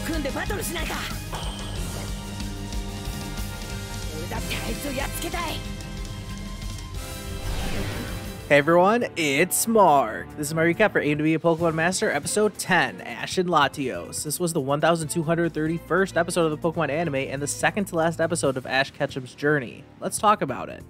組んでバトルしないか。俺だってあいつをやっつけたい。 Hey everyone, it's Mark. This is my recap for Aim to be a Pokemon Master, episode 10, Ash and Latios. This was the 1231st episode of the Pokemon anime and the second to last episode of Ash Ketchum's journey. Let's talk about it.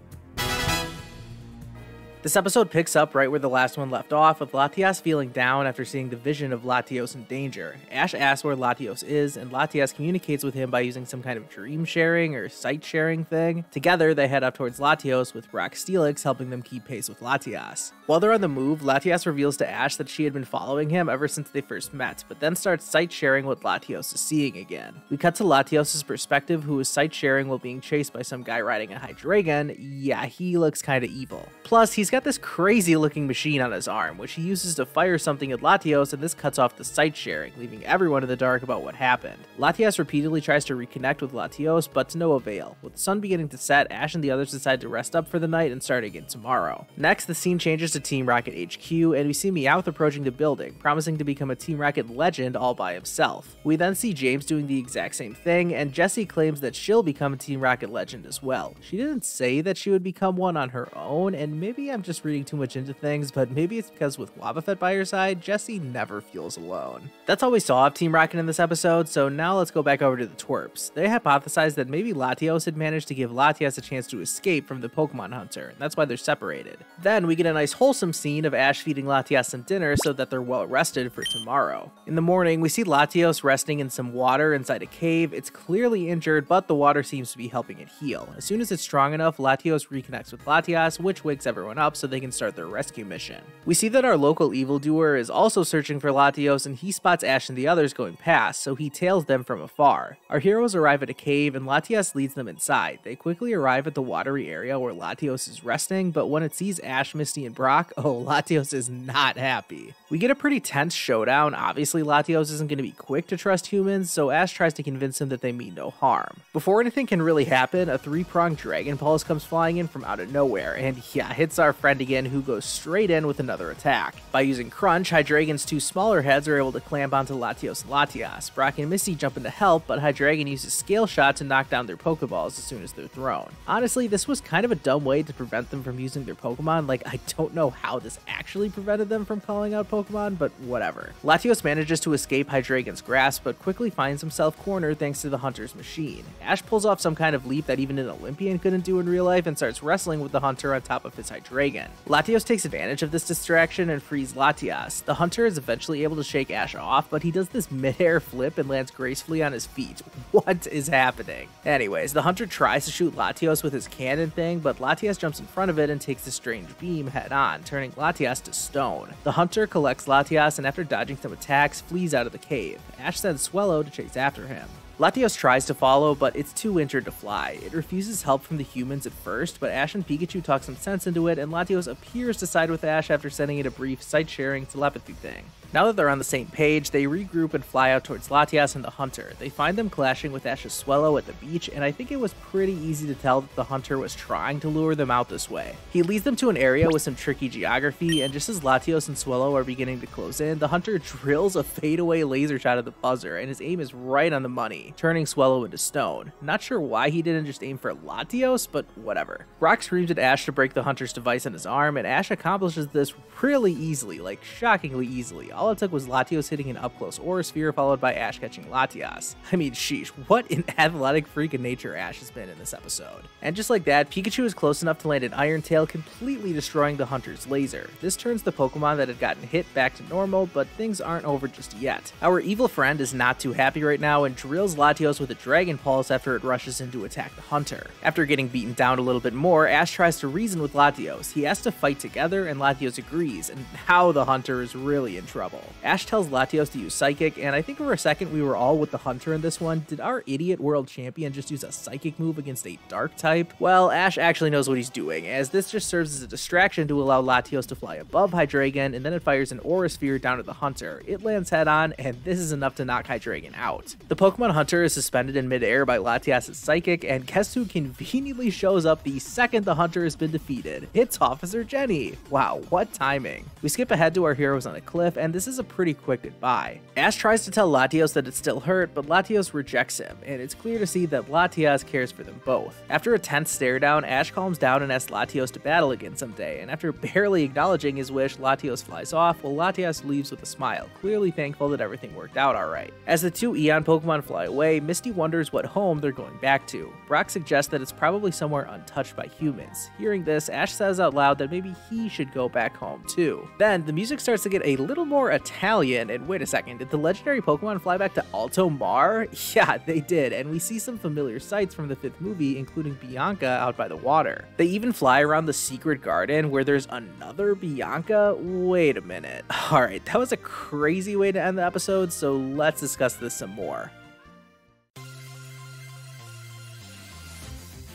This episode picks up right where the last one left off, with Latias feeling down after seeing the vision of Latios in danger. Ash asks where Latios is, and Latias communicates with him by using some kind of dream sharing or sight sharing thing. Together, they head up towards Latios, with Brock Steelix helping them keep pace with Latias. While they're on the move, Latias reveals to Ash that she had been following him ever since they first met, but then starts sight sharing what Latios is seeing again. We cut to Latios' perspective, who is sight sharing while being chased by some guy riding a Hydreigon. Yeah, he looks kinda evil. Plus, he's got this crazy looking machine on his arm, which he uses to fire something at Latios, and this cuts off the sight sharing, leaving everyone in the dark about what happened. Latias repeatedly tries to reconnect with Latios, but to no avail. With the sun beginning to set, Ash and the others decide to rest up for the night and start again tomorrow. Next, the scene changes to Team Rocket HQ, and we see Meowth approaching the building, promising to become a Team Rocket legend all by himself. We then see James doing the exact same thing, and Jessie claims that she'll become a Team Rocket legend as well. She didn't say that she would become one on her own, and maybe I'm just reading too much into things, but maybe it's because with Wobbuffet by her side, Jessie never feels alone. That's all we saw of Team Rocket in this episode, so now let's go back over to the twerps. They hypothesized that maybe Latios had managed to give Latias a chance to escape from the Pokemon Hunter, and that's why they're separated. Then we get a nice wholesome scene of Ash feeding Latias some dinner so that they're well rested for tomorrow. In the morning, we see Latios resting in some water inside a cave. It's clearly injured, but the water seems to be helping it heal. As soon as it's strong enough, Latios reconnects with Latias, which wakes everyone up so they can start their rescue mission. We see that our local evildoer is also searching for Latios, and he spots Ash and the others going past, so he tails them from afar. Our heroes arrive at a cave, and Latias leads them inside. They quickly arrive at the watery area where Latios is resting, but when it sees Ash, Misty, and Brock, oh, Latios is not happy. We get a pretty tense showdown. Obviously, Latios isn't going to be quick to trust humans, so Ash tries to convince him that they mean no harm. Before anything can really happen, a three-pronged Dragon Pulse comes flying in from out of nowhere, and yeah, hits our friend again, who goes straight in with another attack. By using Crunch, Hydreigon's two smaller heads are able to clamp onto Latios and Latias. Brock and Misty jump in to help, but Hydreigon uses Scale Shot to knock down their Pokeballs as soon as they're thrown. Honestly, this was kind of a dumb way to prevent them from using their Pokemon. Like, I don't know how this actually prevented them from calling out Pokemon, but whatever. Latios manages to escape Hydreigon's grasp, but quickly finds himself cornered thanks to the Hunter's machine. Ash pulls off some kind of leap that even an Olympian couldn't do in real life and starts wrestling with the Hunter on top of his Hydreigon. Latios takes advantage of this distraction and frees Latias. The Hunter is eventually able to shake Ash off, but he does this mid-air flip and lands gracefully on his feet. What is happening? Anyways, the Hunter tries to shoot Latios with his cannon thing, but Latias jumps in front of it and takes the strange beam head-on, turning Latias to stone. The Hunter collects Latias and after dodging some attacks, flees out of the cave. Ash sends Swellow to chase after him. Latios tries to follow, but it's too injured to fly. It refuses help from the humans at first, but Ash and Pikachu talk some sense into it, and Latios appears to side with Ash after sending it a brief sight-sharing telepathy thing. Now that they're on the same page, they regroup and fly out towards Latias and the Hunter. They find them clashing with Ash's Swellow at the beach, and I think it was pretty easy to tell that the Hunter was trying to lure them out this way. He leads them to an area with some tricky geography, and just as Latios and Swellow are beginning to close in, the Hunter drills a fadeaway laser shot at the buzzer, and his aim is right on the money, turning Swellow into stone. Not sure why he didn't just aim for Latios, but whatever. Brock screams at Ash to break the Hunter's device on his arm, and Ash accomplishes this really easily, like shockingly easily. All it took was Latios hitting an up-close Aura Sphere followed by Ash catching Latias. I mean, sheesh, what an athletic freak of nature Ash has been in this episode. And just like that, Pikachu is close enough to land an Iron Tail, completely destroying the Hunter's laser. This turns the Pokemon that had gotten hit back to normal, but things aren't over just yet. Our evil friend is not too happy right now and drills Latios with a Dragon Pulse after it rushes in to attack the Hunter. After getting beaten down a little bit more, Ash tries to reason with Latios. He asks to fight together, and Latios agrees, and now the Hunter is really in trouble. Ash tells Latios to use Psychic, and I think for a second we were all with the Hunter in this one. Did our idiot world champion just use a Psychic move against a Dark type? Well, Ash actually knows what he's doing, as this just serves as a distraction to allow Latios to fly above Hydreigon, and then it fires an Aura Sphere down at the Hunter. It lands head on, and this is enough to knock Hydreigon out. The Pokemon Hunter is suspended in midair by Latias' Psychic, and guess who conveniently shows up the second the Hunter has been defeated? It's Officer Jenny. Wow, what timing. We skip ahead to our heroes on a cliff, and this this is a pretty quick goodbye. Ash tries to tell Latios that it's still hurt, but Latios rejects him, and it's clear to see that Latias cares for them both. After a tense stare down, Ash calms down and asks Latios to battle again someday, and after barely acknowledging his wish, Latios flies off while Latias leaves with a smile, clearly thankful that everything worked out alright. As the two Eon Pokemon fly away, Misty wonders what home they're going back to. Brock suggests that it's probably somewhere untouched by humans. Hearing this, Ash says out loud that maybe he should go back home too. Then, the music starts to get a little more Italian, and wait a second, did the legendary Pokemon fly back to Alto Mar? Yeah, they did, and we see some familiar sights from the 5th movie, including Bianca out by the water. They even fly around the secret garden where there's another Bianca? Wait a minute. Alright, that was a crazy way to end the episode, so let's discuss this some more.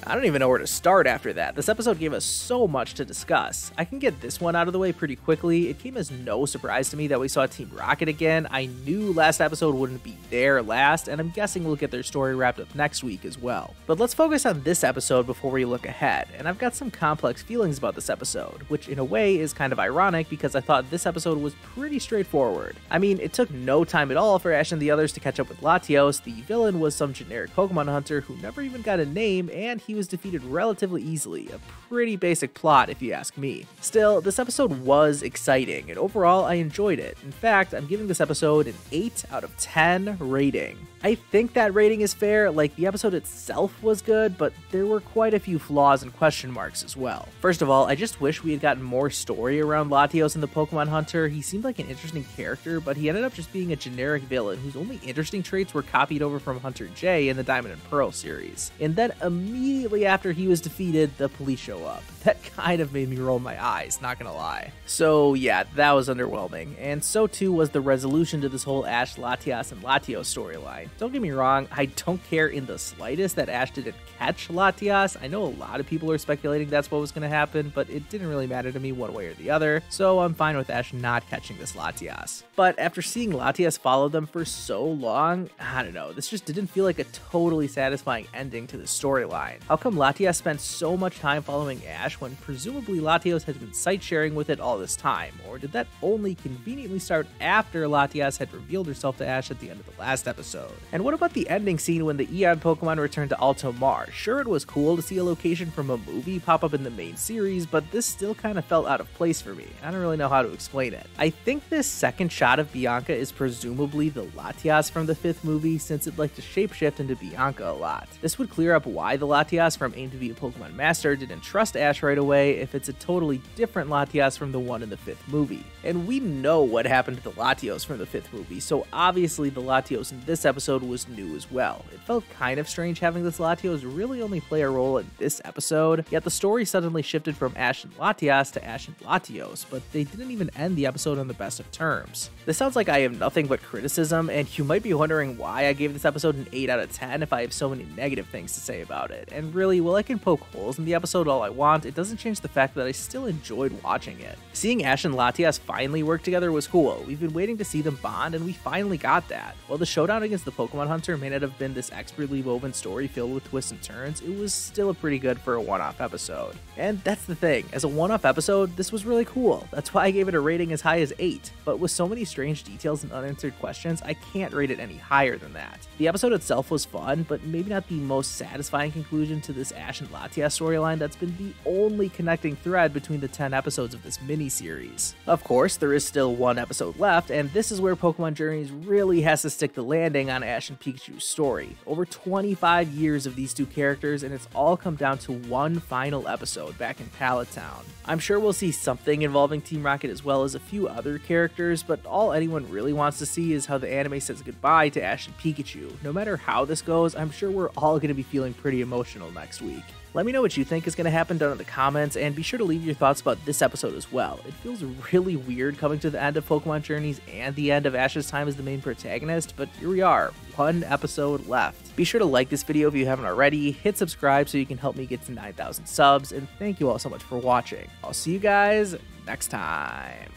I don't even know where to start after that. This episode gave us so much to discuss. I can get this one out of the way pretty quickly. It came as no surprise to me that we saw Team Rocket again. I knew last episode wouldn't be their last, and I'm guessing we'll get their story wrapped up next week as well. But let's focus on this episode before we look ahead, and I've got some complex feelings about this episode, which in a way is kind of ironic because I thought this episode was pretty straightforward. I mean, it took no time at all for Ash and the others to catch up with Latios. The villain was some generic Pokemon hunter who never even got a name, and he was defeated relatively easily. A pretty basic plot if you ask me. Still, this episode was exciting, and overall I enjoyed it. In fact, I'm giving this episode an 8 out of 10 rating. I think that rating is fair. Like, the episode itself was good, but there were quite a few flaws and question marks as well. First of all, I just wish we had gotten more story around Latios and the Pokemon Hunter. He seemed like an interesting character, but he ended up just being a generic villain whose only interesting traits were copied over from Hunter J in the Diamond and Pearl series. And then immediately after he was defeated, the police show up. That kind of made me roll my eyes, not gonna lie. So yeah, that was underwhelming, and so too was the resolution to this whole Ash, Latias, and Latios storyline. Don't get me wrong, I don't care in the slightest that Ash didn't catch Latias. I know a lot of people are speculating that's what was gonna happen, but it didn't really matter to me one way or the other, so I'm fine with Ash not catching this Latias. But after seeing Latias follow them for so long, I don't know, this just didn't feel like a totally satisfying ending to the storyline. How come Latias spent so much time following Ash when presumably Latios has been sight sharing with it all this time? Or did that only conveniently start after Latias had revealed herself to Ash at the end of the last episode? And what about the ending scene when the Eon Pokemon returned to Alto Mar? Sure, it was cool to see a location from a movie pop up in the main series, but this still kind of felt out of place for me. I don't really know how to explain it. I think this second shot of Bianca is presumably the Latias from the 5th movie, since it liked to shapeshift into Bianca a lot. This would clear up why the Latias from Aim to Be a Pokemon Master didn't trust Ash right away if it's a totally different Latias from the one in the 5th movie. And we know what happened to the Latios from the 5th movie, so obviously the Latios in this episode was new as well. It felt kind of strange having this Latios really only play a role in this episode, yet the story suddenly shifted from Ash and Latias to Ash and Latios, but they didn't even end the episode on the best of terms. This sounds like I have nothing but criticism, and you might be wondering why I gave this episode an 8 out of 10 if I have so many negative things to say about it. And really, while I can poke holes in the episode all I want, it doesn't change the fact that I still enjoyed watching it. Seeing Ash and Latias finally work together was cool. We've been waiting to see them bond, and we finally got that. While the showdown against the Pokemon Hunter may not have been this expertly woven story filled with twists and turns, it was still pretty good for a one-off episode. And that's the thing, as a one-off episode, this was really cool. That's why I gave it a rating as high as 8, but with so many strange details and unanswered questions, I can't rate it any higher than that. The episode itself was fun, but maybe not the most satisfying conclusion to this Ash and Latias storyline that's been the only connecting thread between the 10 episodes of this mini-series. Of course, there is still one episode left, and this is where Pokémon Journeys really has to stick the landing on Ash and Pikachu's story. Over 25 years of these two characters, and it's all come down to one final episode back in Pallet Town. I'm sure we'll see something involving Team Rocket as well as a few other characters, but all anyone really wants to see is how the anime says goodbye to Ash and Pikachu. No matter how this goes, I'm sure we're all going to be feeling pretty emotional next week. Let me know what you think is going to happen down in the comments, and be sure to leave your thoughts about this episode as well. It feels really weird coming to the end of Pokemon Journeys and the end of Ash's time as the main protagonist, but here we are, one episode left. Be sure to like this video if you haven't already, hit subscribe so you can help me get to 9,000 subs, and thank you all so much for watching. I'll see you guys next time.